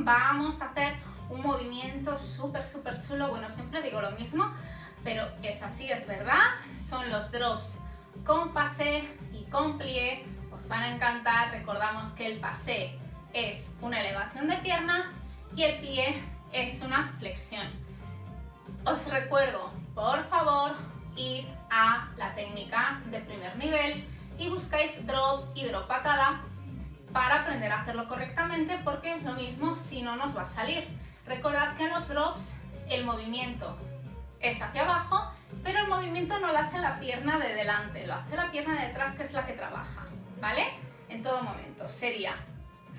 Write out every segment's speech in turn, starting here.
vamos a hacer un movimiento súper chulo. Bueno, siempre digo lo mismo, pero es así, es verdad. Son los drops con pasé y con plié. Os van a encantar. Recordamos que el pasé es una elevación de pierna y el plié es una flexión. Os recuerdo, por favor, ir a la técnica de primer nivel y buscáis drop y drop patada para aprender a hacerlo correctamente, porque es lo mismo, si no nos va a salir. Recordad que en los drops el movimiento es hacia abajo, pero el movimiento no lo hace la pierna de delante, lo hace la pierna de detrás, que es la que trabaja, ¿vale? En todo momento sería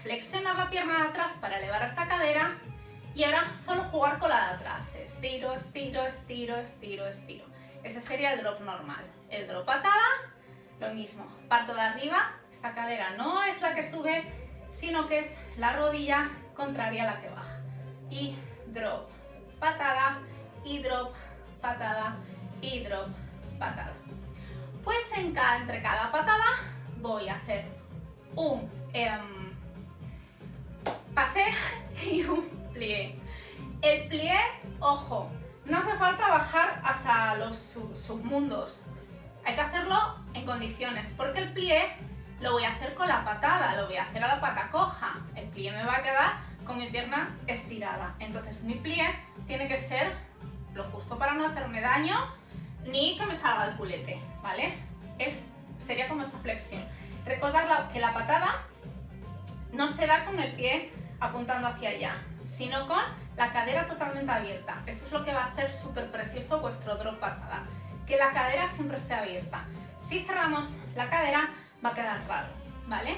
flexionar la pierna de atrás para elevar esta cadera y ahora solo jugar con la de atrás. Estiro, estiro, estiro, estiro, estiro. Ese sería el drop normal. El drop patada, lo mismo. Parto de arriba, esta cadera no es la que sube, sino que es la rodilla contraria a la que baja. Y drop, patada, y drop, patada, y drop, patada. Pues entre cada patada voy a hacer un pasé y un plié. El plié, ojo, no hace falta bajar hasta los submundos. Hay que hacerlo en condiciones, porque el plié lo voy a hacer con la patada, lo voy a hacer a la pata coja. El plié me va a quedar con mi pierna estirada. Entonces mi plié tiene que ser lo justo para no hacerme daño ni que me salga el culete, ¿vale? Sería como esta flexión. Recordad que la patada no se da con el pie apuntando hacia allá, sino con la cadera totalmente abierta. Eso es lo que va a hacer súper precioso vuestro drop patada, que la cadera siempre esté abierta. Si cerramos la cadera va a quedar raro, ¿vale?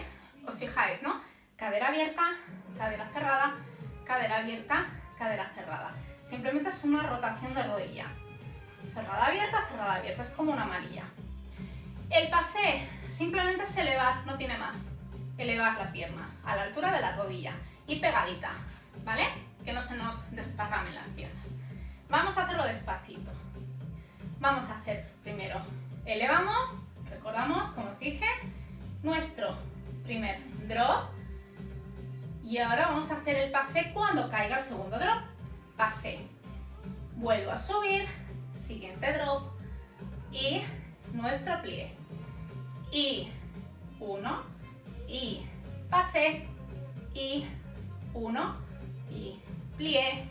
Os fijáis, ¿no? Cadera abierta, cadera cerrada, cadera abierta, cadera cerrada. Simplemente es una rotación de rodilla. Cerrada abierta, es como una manilla. El pasé simplemente es elevar, no tiene más. Elevar la pierna a la altura de la rodilla y pegadita, ¿vale? Que no se nos desparramen las piernas. Vamos a hacerlo despacito. Vamos a hacer primero, elevamos, recordamos, como os dije, nuestro primer drop. Y ahora vamos a hacer el pasé cuando caiga el segundo drop. Pasé, vuelvo a subir, siguiente drop y nuestro plié. Y uno, y pasé, y uno, y plié,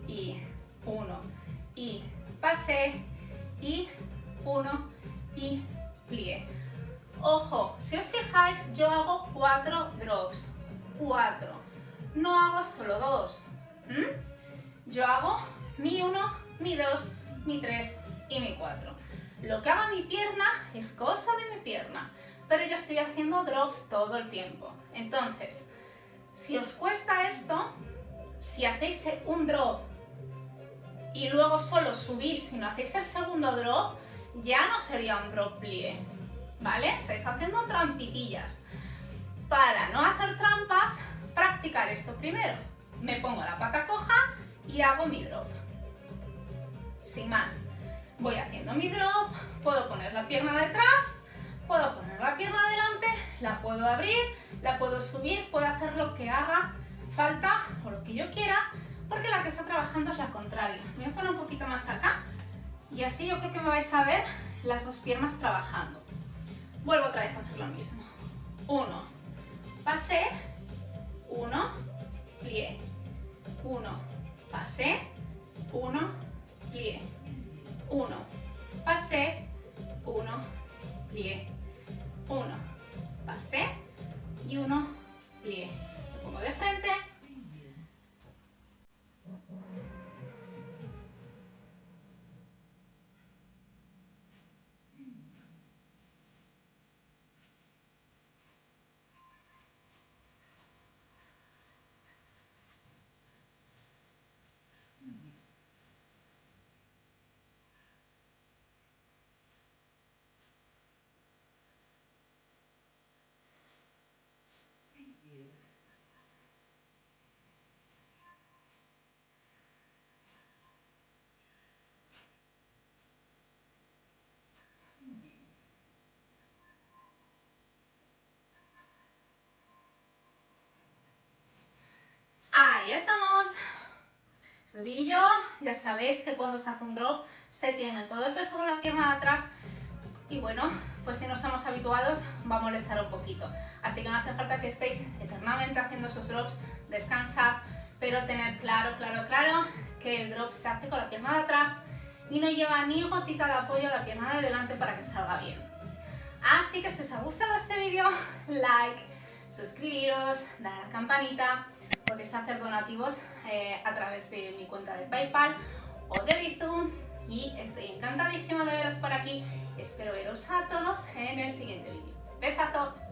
y uno, y pasé, y uno, y plié. Ojo, si os fijáis, yo hago 4 drops, 4, no hago solo 2. Yo hago mi 1, mi 2, mi 3 y mi 4. Lo que haga mi pierna es cosa de mi pierna, pero yo estoy haciendo drops todo el tiempo. Entonces, si os cuesta esto, si hacéis un drop y luego solo subís, si no hacéis el segundo drop, ya no sería un drop plié, ¿vale? Estáis haciendo trampitillas. Para no hacer trampas, practicar esto primero. Me pongo la pata coja y hago mi drop. Sin más. Voy haciendo mi drop, puedo poner la pierna detrás, puedo poner la pierna delante, la puedo abrir, la puedo subir, puedo hacer lo que haga falta o lo que yo quiera, porque la que está trabajando es la contraria. Me voy a poner un poquito más acá y así yo creo que me vais a ver las dos piernas trabajando. Vuelvo otra vez a hacer lo mismo. 1, pasé, 1, plié, 1, pasé, 1, plié. 1, pasé, 1, plié, 1, pasé y 1, plié. Me pongo de frente. Ahí está. tobillo. Ya sabéis que cuando se hace un drop se tiene todo el peso con la pierna de atrás y bueno, pues si no estamos habituados va a molestar un poquito. Así que no hace falta que estéis eternamente haciendo esos drops, descansad, pero tener claro que el drop se hace con la pierna de atrás y no lleva ni gotita de apoyo a la pierna de delante para que salga bien. Así que si os ha gustado este vídeo, like, suscribiros, dar a la campanita, podéis hacer donativos a través de mi cuenta de PayPal o de Bizum y estoy encantadísima de veros por aquí. Espero veros a todos en el siguiente vídeo. ¡Besazo!